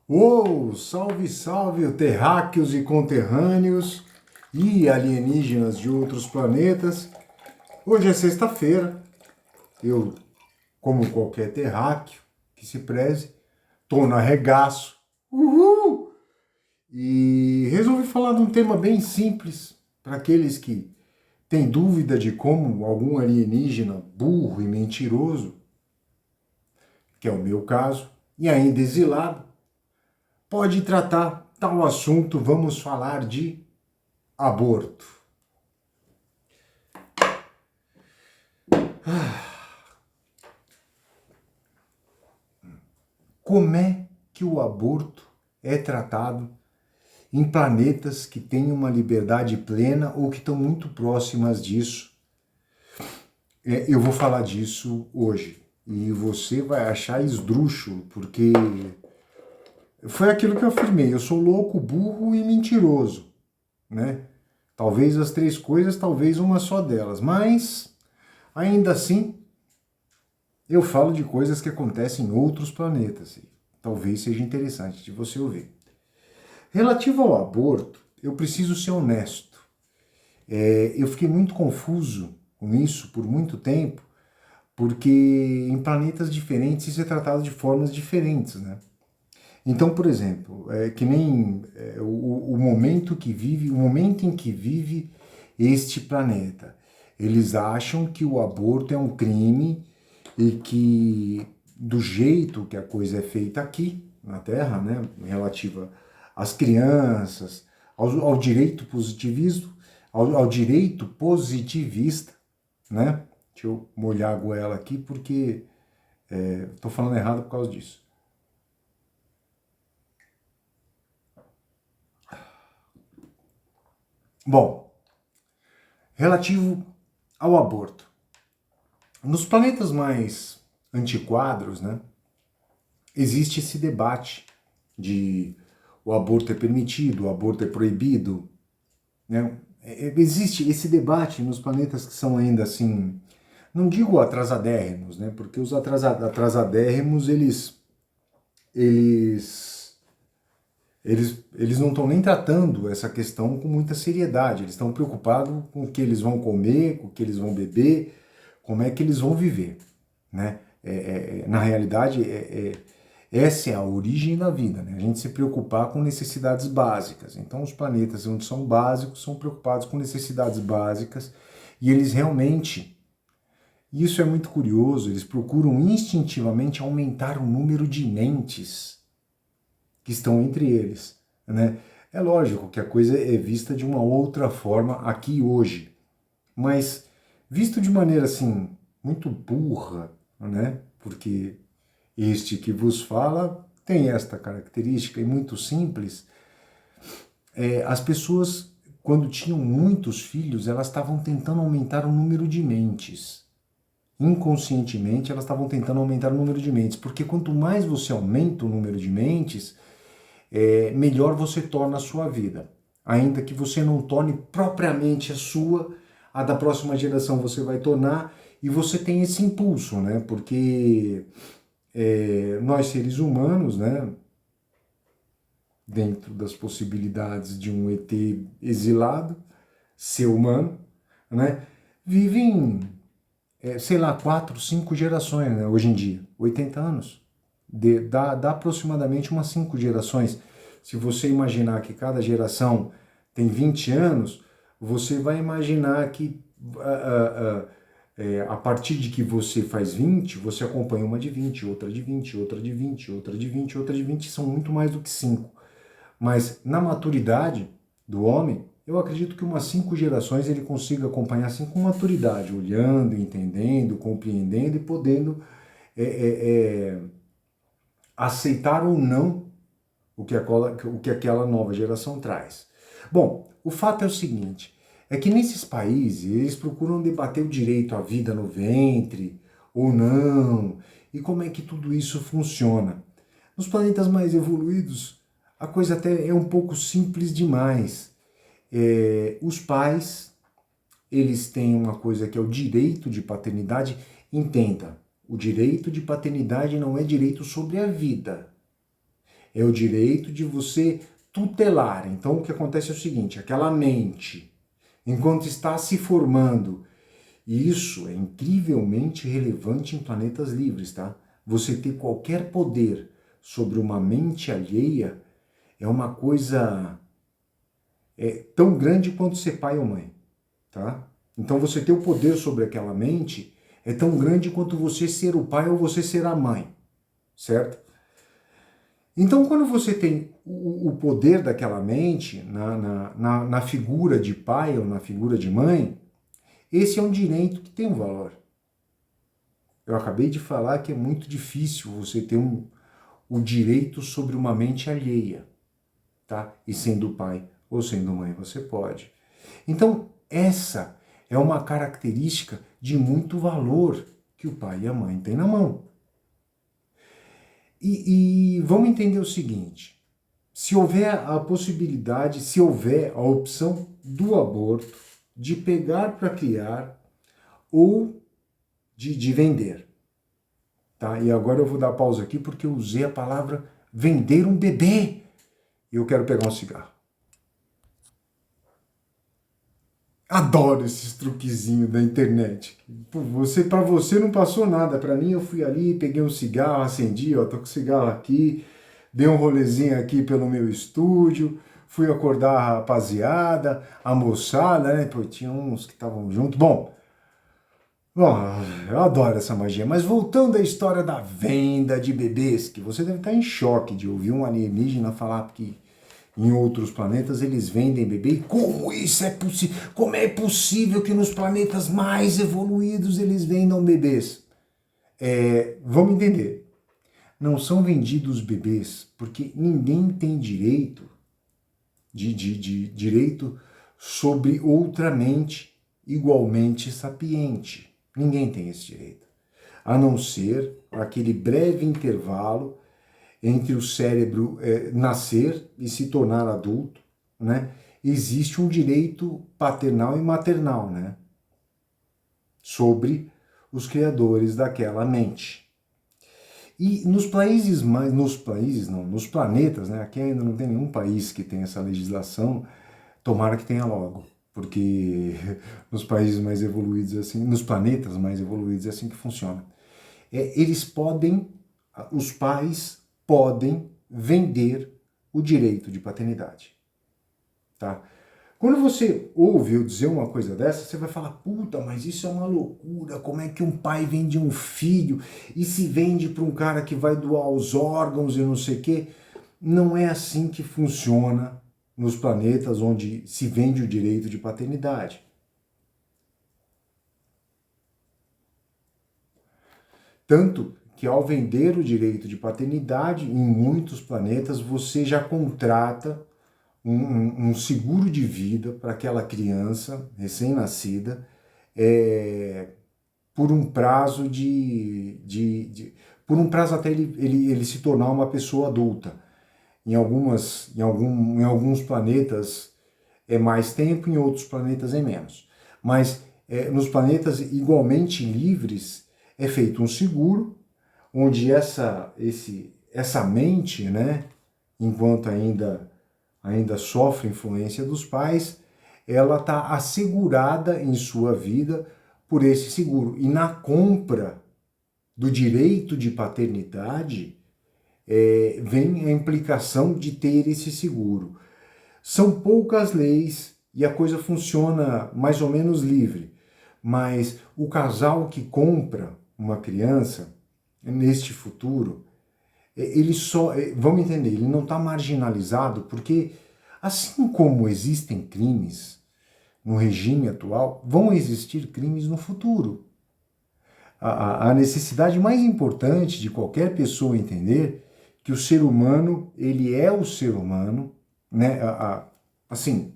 Salve, salve, terráqueos e conterrâneos e alienígenas de outros planetas. Hoje é sexta-feira. Eu, como qualquer terráqueo que se preze, tô no arregaço. Uhul! E resolvi falar de um tema bem simples para aqueles que têm dúvida de como algum alienígena burro e mentiroso, que é o meu caso, e ainda exilado, pode tratar tal assunto. Vamos falar de aborto. Como é que o aborto é tratado em planetas que têm uma liberdade plena ou que estão muito próximas disso? Eu vou falar disso hoje e você vai achar esdrúxulo, porque foi aquilo que eu afirmei: eu sou louco, burro e mentiroso, né? Talvez as três coisas, talvez uma só delas, mas ainda assim eu falo de coisas que acontecem em outros planetas. Talvez seja interessante de você ouvir. Relativo ao aborto, eu preciso ser honesto. Eu fiquei muito confuso com isso por muito tempo, porque em planetas diferentes isso é tratado de formas diferentes, né? Então, por exemplo, que nem o momento que vive, o momento em que vive este planeta. Eles acham que o aborto é um crime e que do jeito que a coisa é feita aqui na Terra, né, relativa às crianças, ao direito positivismo, ao direito positivista, né? Deixa eu molhar a goela aqui porque estou falando errado por causa disso. Bom, relativo ao aborto. Nos planetas mais antiquados, né, existe esse debate de o aborto é permitido, o aborto é proibido, né? Existe esse debate nos planetas que são ainda assim, não digo atrasadérrimos, né? Porque os atrasadérrimos, eles, eles não estão nem tratando essa questão com muita seriedade. Eles estão preocupados com o que eles vão comer, com o que eles vão beber, como é que eles vão viver, né? Na realidade, essa é a origem da vida, né? A gente se preocupar com necessidades básicas. Então, os planetas onde são básicos são preocupados com necessidades básicas e eles realmente, isso é muito curioso, eles procuram instintivamente aumentar o número de mentes que estão entre eles, né? É lógico que a coisa é vista de uma outra forma aqui hoje, mas visto de maneira assim muito burra, né? Porque este que vos fala tem esta característica e muito simples. As pessoas, quando tinham muitos filhos, elas estavam tentando aumentar o número de mentes. Inconscientemente, elas estavam tentando aumentar o número de mentes, porque quanto mais você aumenta o número de mentes, melhor você torna a sua vida. Ainda que você não torne propriamente a sua, a da próxima geração você vai tornar, e você tem esse impulso, né? Porque nós seres humanos, né, dentro das possibilidades de um ET exilado, ser humano, né, vivem, sei lá, 4, 5 gerações, né, hoje em dia, 80 anos. Dá aproximadamente umas 5 gerações. Se você imaginar que cada geração tem 20 anos, você vai imaginar que a partir de que você faz 20, você acompanha uma de 20, outra de 20, outra de 20, outra de 20, outra de 20, são muito mais do que 5. Mas na maturidade do homem, eu acredito que umas 5 gerações ele consiga acompanhar assim com maturidade, olhando, entendendo, compreendendo e podendo aceitar ou não o que aquela nova geração traz. Bom, o fato é o seguinte, é que nesses países eles procuram debater o direito à vida no ventre ou não, e como é que tudo isso funciona. Nos planetas mais evoluídos, a coisa até é um pouco simples demais. Os pais, eles têm uma coisa que é o direito de paternidade. Entenda, o direito de paternidade não é direito sobre a vida, É o direito de você tutelar. Então o que acontece é o seguinte, aquela mente, enquanto está se formando, e isso é incrivelmente relevante em planetas livres, tá? Você ter qualquer poder sobre uma mente alheia é uma coisa tão grande quanto ser pai ou mãe, tá? Então você ter o poder sobre aquela mente é tão grande quanto você ser o pai ou você ser a mãe, certo? Então quando você tem o poder daquela mente na figura de pai ou na figura de mãe, esse é um direito que tem um valor. Eu acabei de falar que é muito difícil você ter o direito sobre uma mente alheia, tá? E sendo pai ou sendo mãe, você pode. Então, essa é uma característica de muito valor que o pai e a mãe têm na mão. E vamos entender o seguinte, se houver a possibilidade, se houver a opção do aborto, de pegar para criar ou de vender, tá? E agora eu vou dar pausa aqui porque eu usei a palavra vender um bebê e eu quero pegar um cigarro. Adoro esses truquezinhos da internet. Para você não passou nada, para mim eu fui ali, peguei um cigarro, acendi, ó, tô com o cigarro aqui, dei um rolezinho aqui pelo meu estúdio, fui acordar a rapaziada, a moçada, né? Pô, tinha uns que estavam junto. Bom, eu adoro essa magia, mas voltando à história da venda de bebês, que você deve estar em choque de ouvir um alienígena falar que em outros planetas eles vendem bebê. E como isso é possível? Como é possível que nos planetas mais evoluídos eles vendam bebês? Vamos entender. Não são vendidos bebês porque ninguém tem direito direito sobre outra mente igualmente sapiente. Ninguém tem esse direito. A não ser aquele breve intervalo entre o cérebro nascer e se tornar adulto, né? Existe um direito paternal e maternal, né? Sobre os criadores daquela mente. E nos planetas, né? Aqui ainda não tem nenhum país que tenha essa legislação, tomara que tenha logo, porque nos países mais evoluídos assim, nos planetas mais evoluídos é assim que funciona. Os pais podem vender o direito de paternidade, tá? Quando você ouve eu dizer uma coisa dessa, você vai falar, puta, mas isso é uma loucura, como é que um pai vende um filho e se vende para um cara que vai doar os órgãos e não sei o quê? Não é assim que funciona nos planetas onde se vende o direito de paternidade. Tanto que ao vender o direito de paternidade, em muitos planetas você já contrata um seguro de vida para aquela criança recém-nascida por um prazo por um prazo até ele se tornar uma pessoa adulta. Em alguns planetas é mais tempo, em outros planetas é menos. Mas nos planetas igualmente livres é feito um seguro onde essa mente, né, enquanto ainda sofre influência dos pais, ela está assegurada em sua vida por esse seguro. E na compra do direito de paternidade vem a implicação de ter esse seguro. São poucas leis e a coisa funciona mais ou menos livre, mas o casal que compra uma criança neste futuro, ele só, vamos entender, ele não está marginalizado porque, assim como existem crimes no regime atual, vão existir crimes no futuro. A necessidade mais importante de qualquer pessoa entender que o ser humano, ele é o ser humano, né? Assim,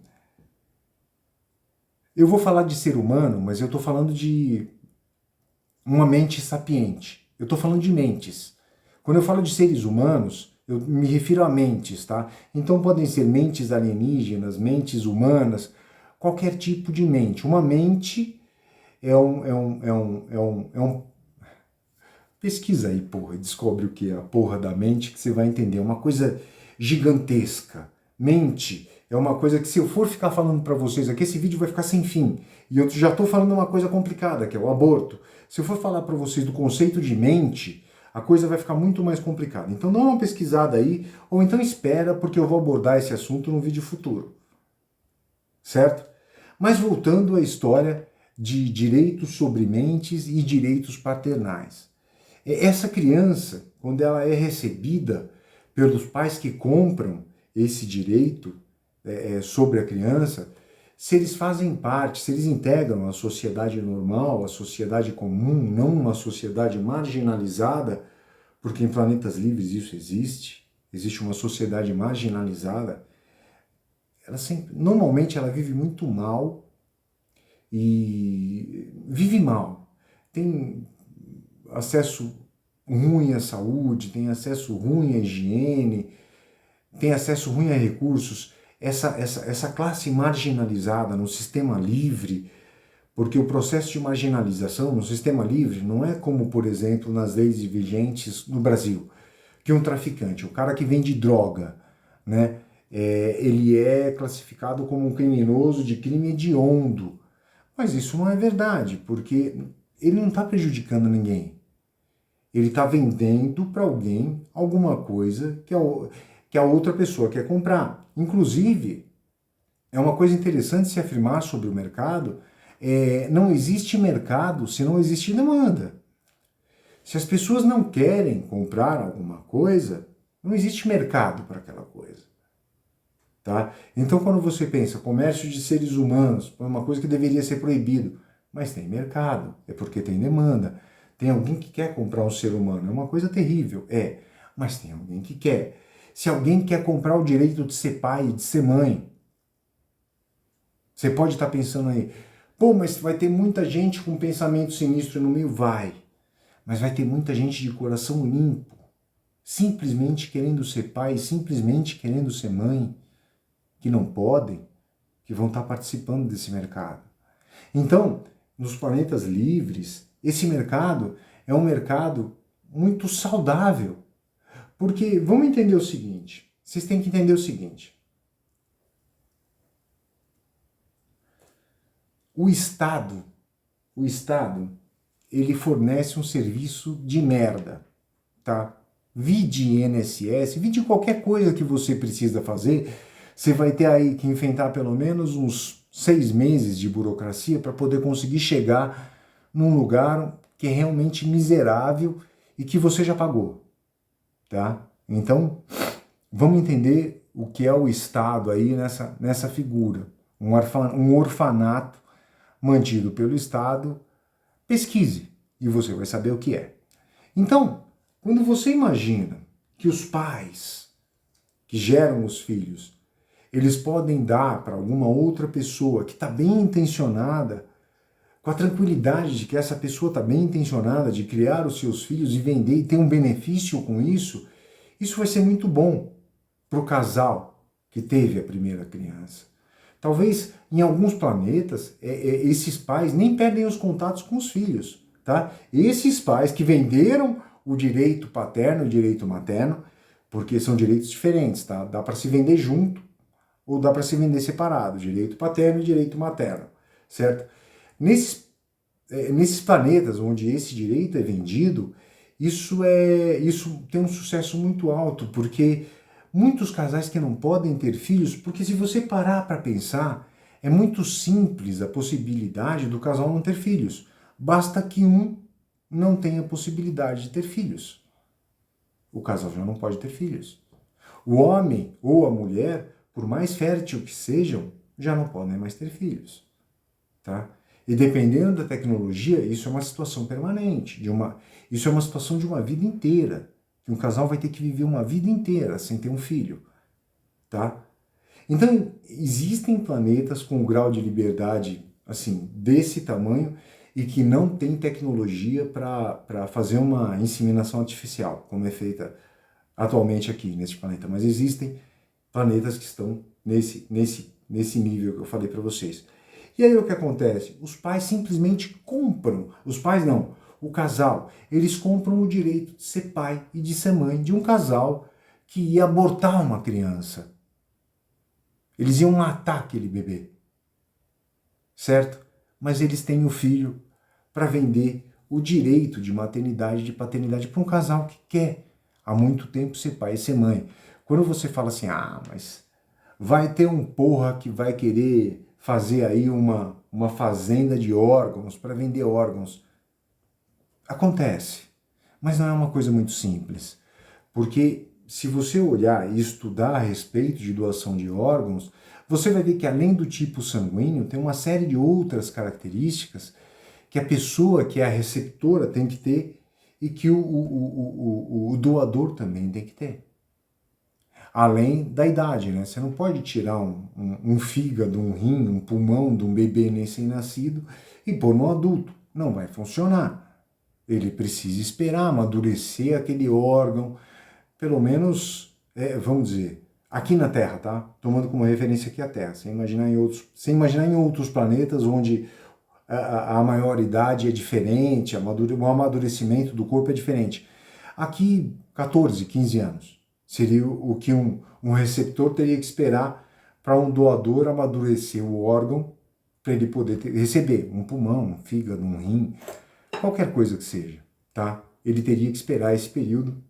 eu vou falar de ser humano, mas eu estou falando de uma mente sapiente. Eu estou falando de mentes. Quando eu falo de seres humanos, eu me refiro a mentes, tá? Então podem ser mentes alienígenas, mentes humanas, qualquer tipo de mente. Uma mente Pesquisa aí, porra, e descobre o que é a porra da mente, que você vai entender. É uma coisa gigantesca. Mente é uma coisa que, se eu for ficar falando para vocês aqui, esse vídeo vai ficar sem fim. E eu já estou falando uma coisa complicada, que é o aborto. Se eu for falar para vocês do conceito de mente, a coisa vai ficar muito mais complicada. Então dá uma pesquisada aí, ou então espera, porque eu vou abordar esse assunto no vídeo futuro. Certo? Mas voltando à história de direitos sobre mentes e direitos paternais. Essa criança, quando ela é recebida pelos pais que compram esse direito sobre a criança, se eles fazem parte, se eles integram a sociedade normal, a sociedade comum, não uma sociedade marginalizada, porque em planetas livres isso existe uma sociedade marginalizada, normalmente ela vive muito mal e vive mal. Tem acesso ruim à saúde, tem acesso ruim à higiene, tem acesso ruim a recursos. Essa classe marginalizada no sistema livre, porque o processo de marginalização no sistema livre não é como, por exemplo, nas leis vigentes no Brasil, que um traficante, o cara que vende droga, né, ele é classificado como um criminoso de crime hediondo. Mas isso não é verdade, porque ele não está prejudicando ninguém. Ele está vendendo para alguém alguma coisa que a outra pessoa quer comprar. Inclusive, é uma coisa interessante se afirmar sobre o mercado, não existe mercado se não existe demanda. Se as pessoas não querem comprar alguma coisa, não existe mercado para aquela coisa. Tá? Então, quando você pensa comércio de seres humanos, é uma coisa que deveria ser proibido, mas tem mercado, é porque tem demanda. Tem alguém que quer comprar um ser humano, é uma coisa terrível, mas tem alguém que quer. Se alguém quer comprar o direito de ser pai e de ser mãe, você pode estar pensando aí, pô, mas vai ter muita gente com pensamento sinistro no meio? Vai, mas vai ter muita gente de coração limpo, simplesmente querendo ser pai, simplesmente querendo ser mãe, que não podem, que vão estar participando desse mercado. Então, nos planetas livres, esse mercado é um mercado muito saudável. Porque, vamos entender o seguinte, vocês têm que entender o seguinte. O Estado, ele fornece um serviço de merda, tá? Vide INSS, vide qualquer coisa que você precisa fazer, você vai ter aí que enfrentar pelo menos uns 6 meses de burocracia para poder conseguir chegar num lugar que é realmente miserável e que você já pagou, tá? Então, vamos entender o que é o Estado aí nessa figura. Um orfanato mantido pelo Estado. Pesquise e você vai saber o que é. Então, quando você imagina que os pais que geram os filhos, eles podem dar para alguma outra pessoa que está bem intencionada, com a tranquilidade de que essa pessoa está bem intencionada de criar os seus filhos e vender e ter um benefício com isso, isso vai ser muito bom para o casal que teve a primeira criança. Talvez em alguns planetas esses pais nem perdem os contatos com os filhos, tá? Esses pais que venderam o direito paterno e o direito materno, porque são direitos diferentes, tá? Dá para se vender junto ou dá para se vender separado, direito paterno e direito materno, certo? Nesses planetas onde esse direito é vendido, isso tem um sucesso muito alto, porque muitos casais que não podem ter filhos, porque se você parar para pensar, é muito simples a possibilidade do casal não ter filhos. Basta que um não tenha possibilidade de ter filhos. O casal já não pode ter filhos. O homem ou a mulher, por mais fértil que sejam, já não podem mais ter filhos. Tá? E dependendo da tecnologia, isso é uma situação permanente, isso é uma situação de uma vida inteira, que um casal vai ter que viver uma vida inteira sem ter um filho, tá? Então, existem planetas com um grau de liberdade, assim, desse tamanho e que não tem tecnologia para fazer uma inseminação artificial, como é feita atualmente aqui nesse planeta, mas existem planetas que estão nesse nível que eu falei para vocês. E aí o que acontece? Os pais simplesmente compram. Os pais não. o casal, eles compram o direito de ser pai e de ser mãe de um casal que ia abortar uma criança. Eles iam matar aquele bebê, certo? Mas eles têm o filho para vender o direito de maternidade e de paternidade para um casal que quer há muito tempo ser pai e ser mãe. Quando você fala assim, mas vai ter um porra que vai querer fazer aí uma fazenda de órgãos para vender órgãos. Acontece, mas não é uma coisa muito simples, porque se você olhar e estudar a respeito de doação de órgãos, você vai ver que além do tipo sanguíneo, tem uma série de outras características que a pessoa que é a receptora tem que ter e que o doador também tem que ter. Além da idade, né? Você não pode tirar um fígado, um rim, um pulmão de um bebê recém-nascido e pôr no adulto. Não vai funcionar. Ele precisa esperar amadurecer aquele órgão, pelo menos, vamos dizer, aqui na Terra, tá? Tomando como referência aqui a Terra, sem imaginar em outros planetas onde a maioridade é diferente, o amadurecimento do corpo é diferente. Aqui, 14, 15 anos seria o que um receptor teria que esperar para um doador amadurecer o órgão para ele poder receber um pulmão, um fígado, um rim, qualquer coisa que seja, tá? Ele teria que esperar esse período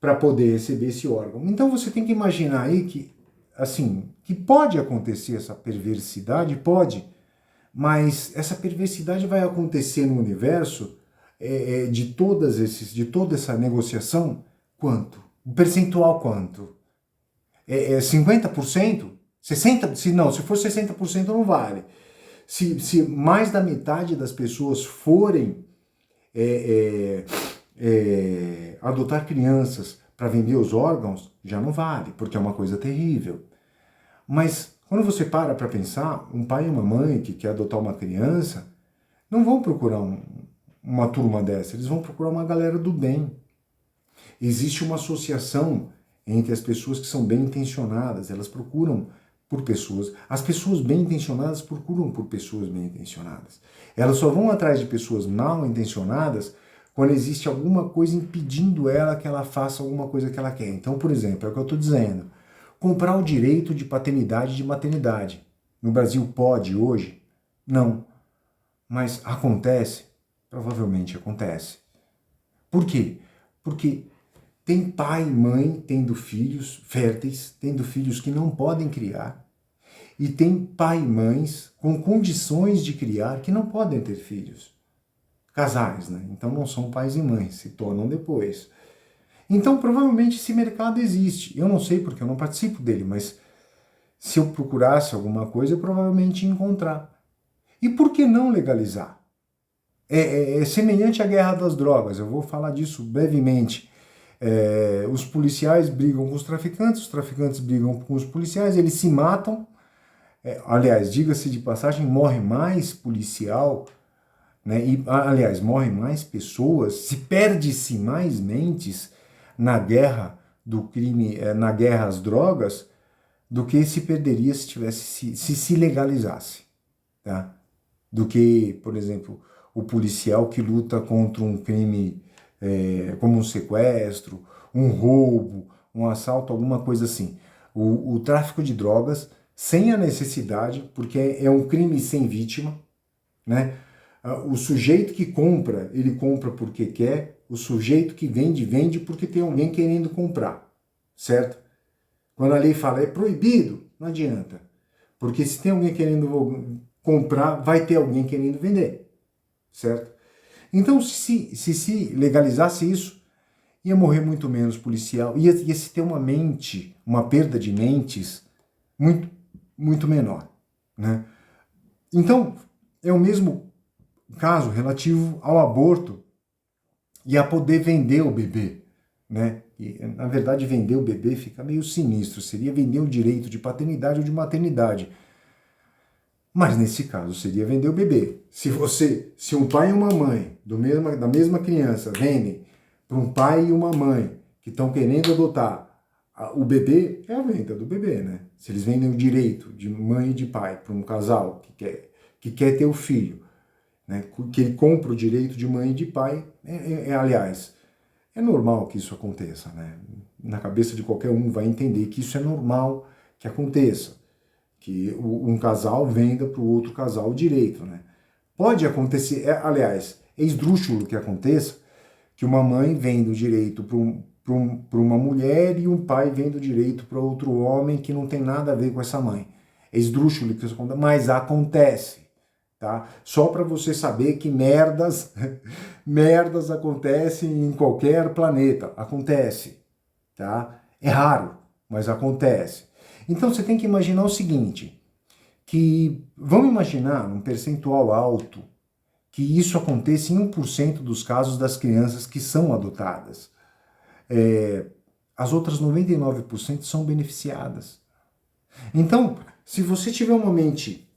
para poder receber esse órgão. Então você tem que imaginar aí que, assim, que pode acontecer essa perversidade, pode, mas essa perversidade vai acontecer no universo de toda essa negociação, quanto? O percentual quanto? 50%? 60%? Se for 60% não vale. Se mais da metade das pessoas forem adotar crianças para vender os órgãos, já não vale, porque é uma coisa terrível. Mas quando você para pensar, um pai e uma mãe que quer adotar uma criança, não vão procurar uma turma dessa, eles vão procurar uma galera do bem. Existe uma associação entre as pessoas que são bem intencionadas, elas procuram por pessoas, as pessoas bem intencionadas procuram por pessoas bem intencionadas. Elas só vão atrás de pessoas mal intencionadas quando existe alguma coisa impedindo ela que ela faça alguma coisa que ela quer. Então, por exemplo, é o que eu estou dizendo, comprar o direito de paternidade e de maternidade. No Brasil pode hoje? Não. Mas acontece? Provavelmente acontece. Por quê? Porque tem pai e mãe tendo filhos férteis, tendo filhos que não podem criar, e tem pai e mães com condições de criar que não podem ter filhos. Casais, né? Então não são pais e mães, se tornam depois. Então provavelmente esse mercado existe. Eu não sei porque eu não participo dele, mas se eu procurasse alguma coisa, eu provavelmente ia encontrar. E por que não legalizar? É semelhante à guerra das drogas, eu vou falar disso brevemente. Os policiais brigam com os traficantes brigam com os policiais, eles se matam. Aliás, diga-se de passagem, morre mais policial, né? Aliás, morrem mais pessoas, se perde-se mais mentes na guerra do crime, na guerra às drogas, do que se perderia se se legalizasse, tá? Do que, por exemplo, o policial que luta contra um crime como um sequestro, um roubo, um assalto, alguma coisa assim. O tráfico de drogas, sem a necessidade, porque é um crime sem vítima, né? O sujeito que compra, ele compra porque quer, o sujeito que vende, vende porque tem alguém querendo comprar, certo? Quando a lei fala é proibido, não adianta, porque se tem alguém querendo comprar, vai ter alguém querendo vender, certo? Então, se legalizasse isso, ia morrer muito menos policial, ia se ter uma perda de mentes muito, muito menor, né? Então, é o mesmo caso relativo ao aborto e a poder vender o bebê, né? E, na verdade, vender o bebê fica meio sinistro, seria vender o direito de paternidade ou de maternidade. Mas nesse caso seria vender o bebê. Se um pai e uma mãe da mesma criança vendem para um pai e uma mãe que estão querendo adotar o bebê, é a venda do bebê, né? Se eles vendem o direito de mãe e de pai para um casal que quer ter o filho, né? Que ele compra o direito de mãe e de pai. Aliás, é normal que isso aconteça, né? Na cabeça de qualquer um vai entender que isso é normal que aconteça, que um casal venda para o outro casal o direito, né? Pode acontecer, aliás, é esdrúxulo que aconteça que uma mãe venda o direito para uma mulher e um pai venda o direito para outro homem que não tem nada a ver com essa mãe. É esdrúxulo que isso acontece, mas acontece, tá? Só para você saber que merdas, merdas acontecem em qualquer planeta, acontece, tá? É raro, mas acontece. Então você tem que imaginar o seguinte, que vamos imaginar um percentual alto que isso aconteça em 1% dos casos das crianças que são adotadas. As outras 99% são beneficiadas. Então, se você tiver uma mente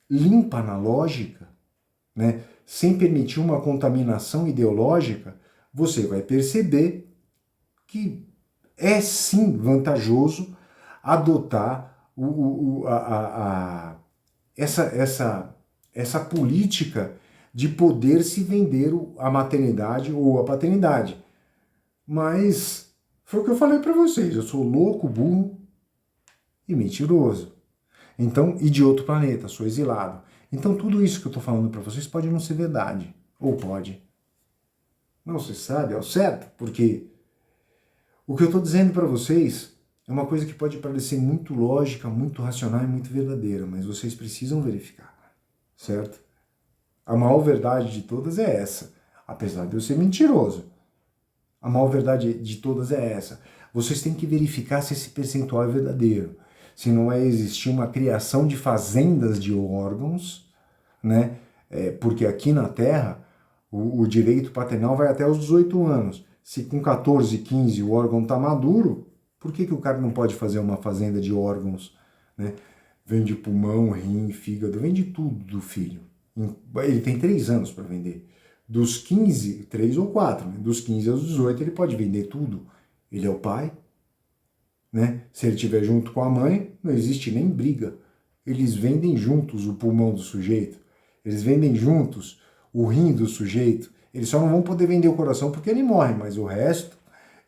limpa na lógica, né, sem permitir uma contaminação ideológica, você vai perceber que é sim vantajoso adotar essa política de poder se vender a maternidade ou a paternidade. Mas foi o que eu falei para vocês, eu sou louco, burro e mentiroso. Então, e de outro planeta, sou exilado. Então tudo isso que eu estou falando para vocês pode não ser verdade, ou pode. Não se sabe ao certo, porque o que eu estou dizendo para vocês é uma coisa que pode parecer muito lógica, muito racional e muito verdadeira, mas vocês precisam verificar, certo? A maior verdade de todas é essa, apesar de eu ser mentiroso. A maior verdade de todas é essa. Vocês têm que verificar se esse percentual é verdadeiro, se não é existir uma criação de fazendas de órgãos, né? Porque aqui na Terra o direito paternal vai até os 18 anos. Se com 14, 15 o órgão está maduro, por que o cara não pode fazer uma fazenda de órgãos, né? Vende pulmão, rim, fígado, vende tudo do filho. Ele tem 3 anos para vender. Dos 15, 3 ou 4, né? Dos 15 aos 18 ele pode vender tudo. Ele é o pai, né? Se ele estiver junto com a mãe, não existe nem briga. Eles vendem juntos o pulmão do sujeito. Eles vendem juntos o rim do sujeito. Eles só não vão poder vender o coração porque ele morre, mas o resto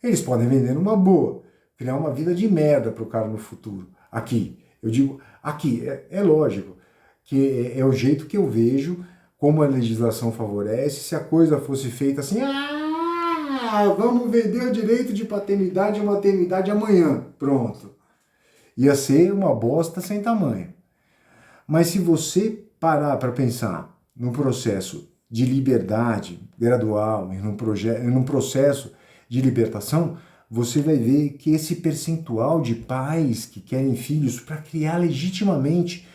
eles podem vender numa boa. Criar uma vida de merda para o cara no futuro. Aqui, eu digo, aqui, é lógico que é o jeito que eu vejo, como a legislação favorece. Se a coisa fosse feita assim, vamos vender o direito de paternidade e maternidade amanhã, pronto. Ia ser uma bosta sem tamanho. Mas se você parar para pensar num processo de liberdade gradual, num processo de libertação, você vai ver que esse percentual de pais que querem filhos para criar legitimamente,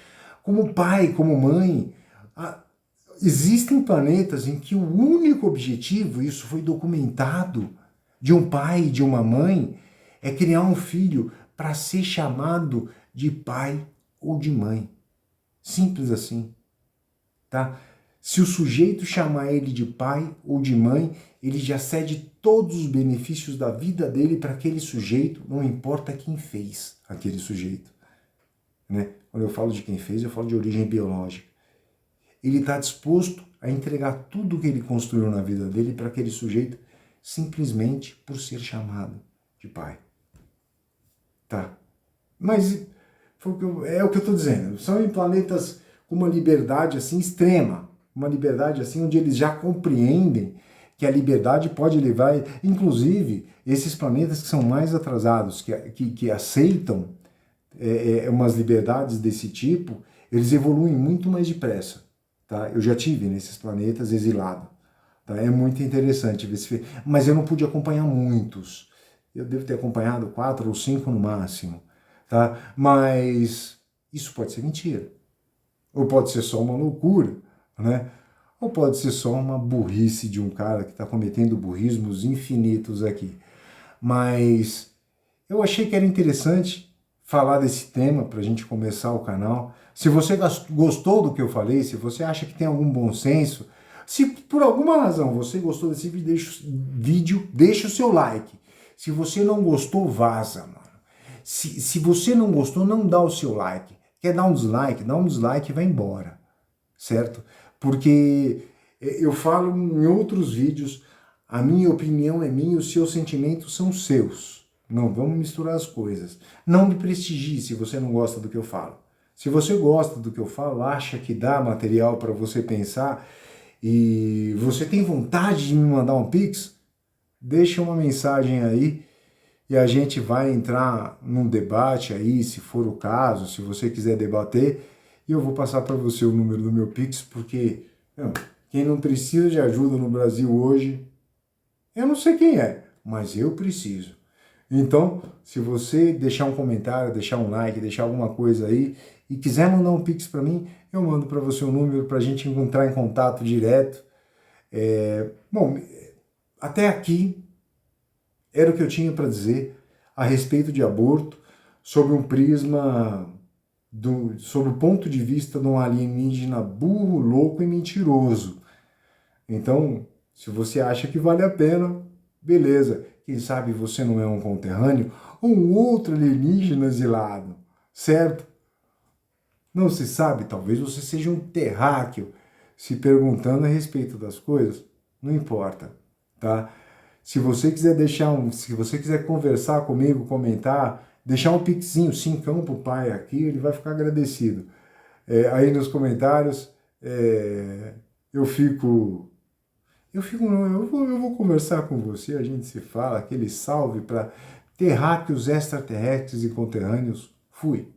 como pai, como mãe, existem planetas em que o único objetivo, isso foi documentado, de um pai e de uma mãe, é criar um filho para ser chamado de pai ou de mãe. Simples assim, tá? Se o sujeito chamar ele de pai ou de mãe, ele já cede todos os benefícios da vida dele para aquele sujeito, não importa quem fez aquele sujeito, né? Quando eu falo de quem fez, eu falo de origem biológica. Ele está disposto a entregar tudo o que ele construiu na vida dele para aquele sujeito, simplesmente por ser chamado de pai. Tá? Mas é o que eu estou dizendo. São em planetas com uma liberdade assim extrema, uma liberdade assim onde eles já compreendem que a liberdade pode levar, inclusive, esses planetas que são mais atrasados, que aceitam umas liberdades desse tipo, eles evoluem muito mais depressa. Tá? Eu já tive nesses planetas exilado. Tá? É muito interessante ver se... Mas eu não pude acompanhar muitos. Eu devo ter acompanhado 4 ou 5 no máximo. Tá? Mas isso pode ser mentira. Ou pode ser só uma loucura, né? Ou pode ser só uma burrice de um cara que está cometendo burrismos infinitos aqui. Mas eu achei que era interessante falar desse tema para a gente começar o canal. Se você gostou do que eu falei, se você acha que tem algum bom senso, se por alguma razão você gostou desse vídeo, deixa o seu like. Se você não gostou, vaza, mano. Se você não gostou, não dá o seu like. Quer dar um dislike? Dá um dislike e vai embora, certo? Porque eu falo em outros vídeos, a minha opinião é minha, os seus sentimentos são seus. Não vamos misturar as coisas. Não me prestigie se você não gosta do que eu falo. Se você gosta do que eu falo, acha que dá material para você pensar e você tem vontade de me mandar um Pix, deixa uma mensagem aí e a gente vai entrar num debate aí, se for o caso, se você quiser debater, e eu vou passar para você o número do meu Pix, porque quem não precisa de ajuda no Brasil hoje, eu não sei quem é, mas eu preciso. Então, se você deixar um comentário, deixar um like, deixar alguma coisa aí e quiser mandar um Pix para mim, eu mando para você o número para a gente entrar em contato direto. Bom, até aqui era o que eu tinha para dizer a respeito de aborto, sob um prisma, sob o ponto de vista de um alienígena burro, louco e mentiroso. Então, se você acha que vale a pena, beleza. Quem sabe você não é um conterrâneo ou um outro alienígena exilado, certo? Não se sabe, talvez você seja um terráqueo se perguntando a respeito das coisas. Não importa, tá? Se você quiser se você quiser conversar comigo, comentar, deixar um pixinho, 5 pro pai aqui, ele vai ficar agradecido. Aí nos comentários, eu fico não, eu vou conversar com você, a gente se fala, aquele salve para terráqueos, extraterrestres e conterrâneos. Fui.